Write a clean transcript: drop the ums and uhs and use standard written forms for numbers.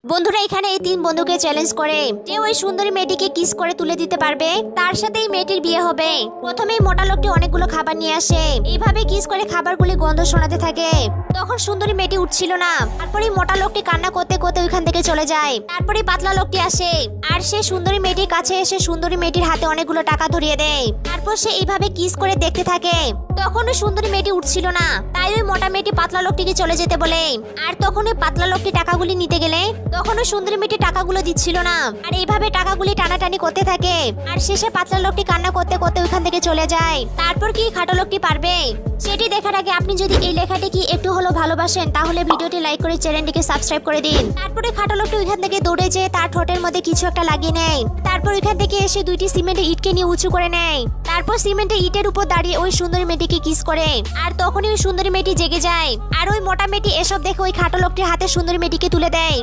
বন্ধুরা এখানে এই তিন বন্ধুকে চ্যালেঞ্জ করে যে ওই সুন্দরী মেয়েটিকে কিস করে তুলে দিতে পারবে তার সাথেই মেয়েটির বিয়ে হবে। প্রথমেই মোটা লোকটি অনেকগুলো খাবার নিয়ে আসে, এইভাবে কিস করে খাবারগুলি গন্ধ শোনাতে থাকে। তখন সুন্দরী মেয়েটি উঠছিল না, তারপরে মোটা লোকটি কান্না করতে করতে ওইখান থেকে চলে যায়। তারপরে পাতলা লোকটি আসে আর সে সুন্দরী মেয়েটির কাছে এসে সুন্দরী মেয়েটির হাতে অনেকগুলো টাকা ধরিয়ে দেয়। তারপর সে এইভাবে কিস করে দেখতে থাকে। তখন ওই সুন্দরী মেয়েটি উঠছিল না, তাই ওই মোটা মেয়েটি পাতলা লোকটিকে চলে যেতে বলে। আর তখন ওই পাতলা লোকটি টাকাগুলি নিতে গেলে তখন ওই সুন্দরী মেয়েটি টাকাগুলো দিচ্ছিল না, আর এইভাবে টাকাগুলি টানাটানি করতে থাকে। আর শেষে পাতলা লোকটি কান্না করতে করতে ওইখান থেকে চলে যায়। তারপর কি খাটো লোকটি পারবে সেটি দেখার আগে আপনি যদি এই লেখাটি কি একটু হলো ভালোবাসেন তাহলে ভিডিওটি লাইক করে চ্যানেলটিকে সাবস্ক্রাইব করে দিন। তারপরে খাটো লোকটি ওইখান থেকে দৌড়ে যেয়ে তার ঠোঁটের মধ্যে কিছু একটা লাগিয়ে নেয়। তারপর ওইখান থেকে এসে দুইটি সিমেন্টের ইটকে নিয়ে উঁচু করে নেয়। তারপর সিমেন্টের ইটের উপর দাঁড়িয়ে ওই সুন্দরী মেয়েটিকে কিস করে। আর তখনই ওই সুন্দরী মেয়েটি জেগে যায়। আর ওই মোটা মেয়েটি এসব দেখে ওই খাটো লোকটির হাতে সুন্দরী মেয়েটিকে তুলে দেয়।